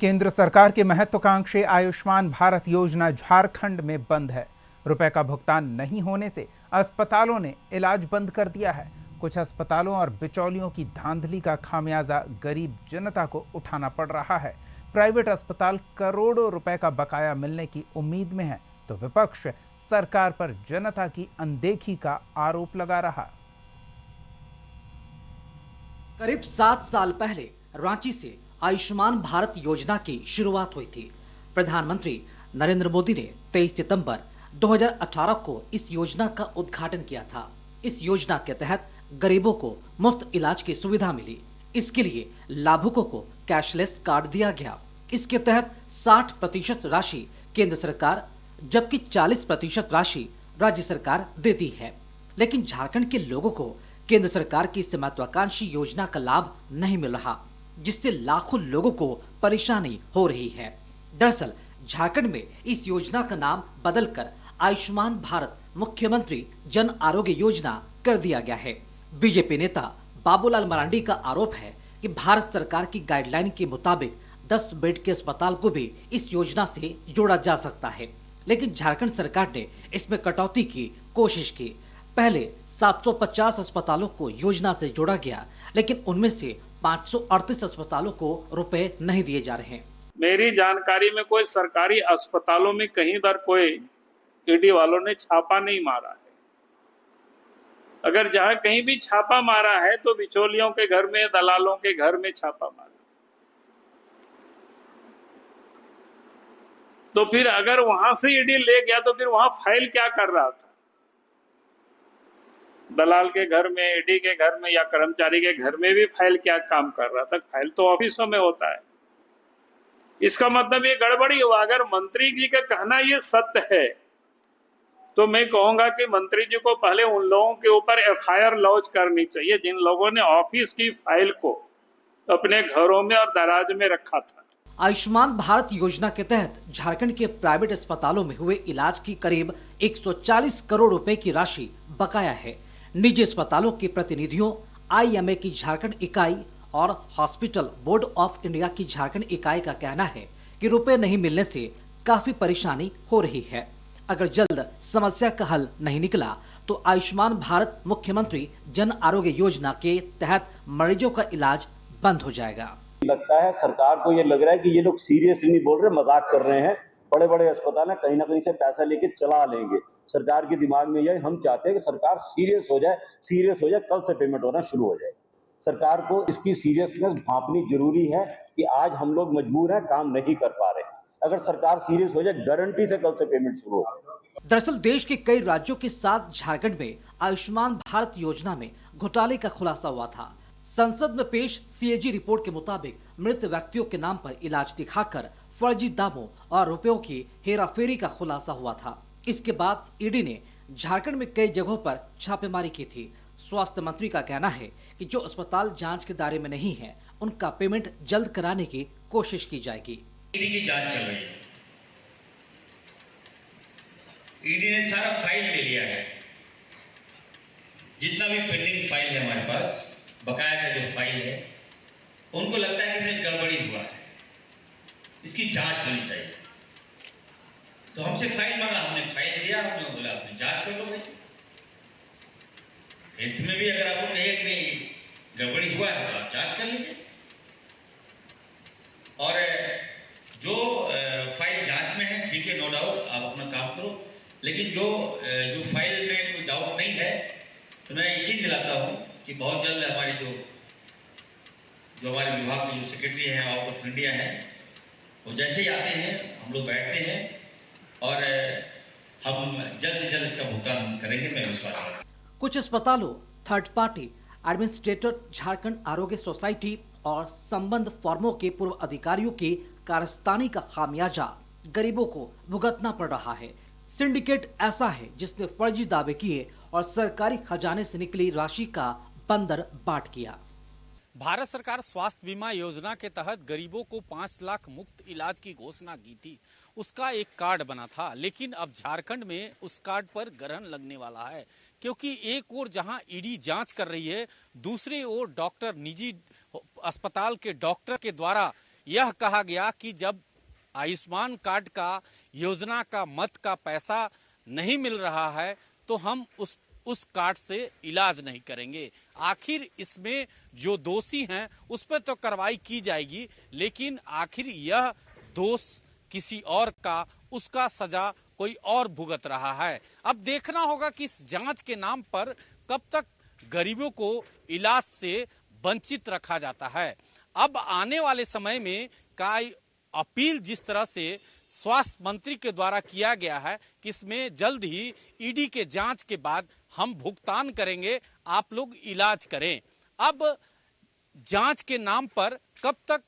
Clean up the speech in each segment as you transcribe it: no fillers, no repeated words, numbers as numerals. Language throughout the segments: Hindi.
केंद्र सरकार की महत्वाकांक्षी आयुष्मान भारत योजना झारखंड में बंद है। रुपए का भुगतान नहीं होने से अस्पतालों ने इलाज बंद कर दिया है। कुछ अस्पतालों और बिचौलियों की धांधली का खामियाजा गरीब जनता को उठाना पड़ रहा है। प्राइवेट अस्पताल करोड़ों रुपए का बकाया मिलने की उम्मीद में है, तो विपक्ष सरकार पर जनता की अनदेखी का आरोप लगा रहा। करीब 7 साल पहले रांची से आयुष्मान भारत योजना की शुरुआत हुई थी। प्रधानमंत्री नरेंद्र मोदी ने 23 सितंबर 2018 को इस योजना का उद्घाटन किया था। इस योजना के तहत गरीबों को मुफ्त इलाज की सुविधा मिली। इसके लिए लाभुकों को कैशलेस कार्ड दिया गया। इसके तहत 60% राशि केंद्र सरकार जबकि 40% राशि राज्य सरकार देती है। लेकिन झारखंड के लोगों को केंद्र सरकार की इस महत्वाकांक्षी योजना का लाभ नहीं मिल रहा, जिससे लाखों लोगों को परेशानी हो रही है। दरअसल झारखंड में इस योजना का नाम बदलकर आयुष्मान भारत मुख्यमंत्री जन आरोग्य योजना कर दिया गया है। बीजेपी नेता बाबूलाल मरांडी का आरोप है कि भारत सरकार की गाइडलाइन के मुताबिक 10 बेड के अस्पताल को भी इस योजना से जोड़ा जा सकता है, लेकिन झारखंड सरकार ने इसमें कटौती की कोशिश की। पहले 750 अस्पतालों को योजना से जोड़ा गया, लेकिन उनमें से 538 अस्पतालों को रुपए नहीं दिए जा रहे हैं। मेरी जानकारी में कोई सरकारी अस्पतालों में कहीं पर कोई ईडी वालों ने छापा नहीं मारा है। अगर जहां कहीं भी छापा मारा है तो बिचौलियों के घर में, दलालों के घर में छापा मारा। तो फिर अगर वहां से ईडी ले गया तो फिर वहां फाइल क्या कर रहा था? दलाल के घर में, ईडी के घर में या कर्मचारी के घर में भी फाइल क्या काम कर रहा था? फाइल तो ऑफिसों में होता है। इसका मतलब ये गड़बड़ी हुआ। अगर मंत्री जी का कहना ये सत्य है तो मैं कहूंगा कि मंत्री जी को पहले उन लोगों के ऊपर एफआईआर लॉन्च करनी चाहिए जिन लोगों ने ऑफिस की फाइल को अपने घरों में और दराज में रखा था। आयुष्मान भारत योजना के तहत झारखंड के प्राइवेट अस्पतालों में हुए इलाज की करीब 140 करोड़ रुपए की राशि बकाया है। निजी अस्पतालों के प्रतिनिधियों, आईएमए की झारखंड इकाई और हॉस्पिटल बोर्ड ऑफ इंडिया की झारखंड इकाई का कहना है कि रुपए नहीं मिलने से काफी परेशानी हो रही है। अगर जल्द समस्या का हल नहीं निकला तो आयुष्मान भारत मुख्यमंत्री जन आरोग्य योजना के तहत मरीजों का इलाज बंद हो जाएगा। लगता है सरकार को ये लग रहा है कि ये लोग सीरियसली नहीं बोल रहे, मजाक कर रहे हैं। बड़े बड़े अस्पताल है, कहीं ना कहीं से पैसा लेके चला लेंगे। सरकार के दिमाग में यह हम चाहते हैं कि सरकार सीरियस हो जाए, कल से पेमेंट होना शुरू हो जाए। सरकार को इसकी सीरियसनेस भांपनी जरूरी है कि आज हम लोग मजबूर हैं, काम नहीं कर पा रहे। अगर सरकार सीरियस हो जाए, गारंटी से कल से पेमेंट शुरू हो जाए। दरअसल देश के कई राज्यों के साथ झारखंड में आयुष्मान भारत योजना में घोटाले का खुलासा हुआ था। संसद में पेश सीएजी रिपोर्ट के मुताबिक मृत व्यक्तियों के नाम पर इलाज दिखाकर फर्जी दावों और रुपयों की हेराफेरी का खुलासा हुआ था। इसके बाद ईडी ने झारखंड में कई जगहों पर छापेमारी की थी। स्वास्थ्य मंत्री का कहना है कि जो अस्पताल जांच के दायरे में नहीं है, उनका पेमेंट जल्द कराने की कोशिश की जाएगी। ईडी की जांच चल रही है। ईडी ने सारा फाइल ले लिया है। जितना भी पेंडिंग फाइल है हमारे पास, बकाया का जो फाइल है, उनको लगता है कि इसमें गड़बड़ी हुआ है, इसकी जांच होनी चाहिए। तो हमसे फाइल मांगा, हमने फाइल दिया, हमने बोला आपने जांच कर लो भाई। हेल्थ में भी अगर आपको कहिए कि नहीं गड़बड़ी हुआ है तो आप जांच कर लीजिए। और जो फाइल जांच में है, ठीक है, नो डाउट, आप अपना काम करो। लेकिन जो फाइल में कोई डाउट नहीं है तो मैं यकीन दिलाता हूँ कि बहुत जल्द हमारी जो हमारे विभाग के जो सेक्रेटरी हैं, आउट ऑफ इंडिया हैं, वो जैसे ही आते हैं हम लोग बैठते हैं और हम जल्द से जल्द इसका भुगतान करेंगे, मैं विश्वास करता हूँ। कुछ अस्पतालों, थर्ड पार्टी एडमिनिस्ट्रेटर, झारखंड आरोग्य सोसाइटी और संबंध फर्मों के पूर्व अधिकारियों की कारस्तानी का खामियाजा गरीबों को भुगतना पड़ रहा है। सिंडिकेट ऐसा है जिसने फर्जी दावे किए और सरकारी खजाने से निकली राशि का बंदर बाट किया। भारत सरकार स्वास्थ्य बीमा योजना के तहत गरीबों को 5 लाख मुफ्त इलाज की घोषणा की थी। उसका एक कार्ड बना था, लेकिन अब झारखंड में उस कार्ड पर ग्रहण लगने वाला है, क्योंकि एक ओर जहां ईडी जांच कर रही है, दूसरी ओर डॉक्टर निजी अस्पताल के डॉक्टर के द्वारा यह कहा गया कि जब आयुष्मान कार्ड का योजना का मत का पैसा नहीं मिल रहा है तो हम उस कार्ड से इलाज नहीं करेंगे। आखिर इसमें जो दोषी हैं उस पर तो कार्रवाई की जाएगी, लेकिन आखिर यह दोष किसी और का, उसका सजा कोई और भुगत रहा है। अब देखना होगा कि इस जांच के नाम पर कब तक गरीबों को इलाज से वंचित रखा जाता है। अब आने वाले समय में का अपील जिस तरह से स्वास्थ्य मंत्री के द्वारा किया गया है कि इसमें जल्द ही ईडी के जांच के बाद हम भुगतान करेंगे, आप लोग इलाज करें। अब जांच के नाम पर कब तक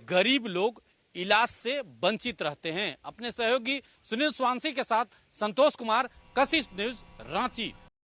गरीब लोग इलाज से वंचित रहते हैं। अपने सहयोगी सुनील स्वांसी के साथ संतोष कुमार, कशिश न्यूज, रांची।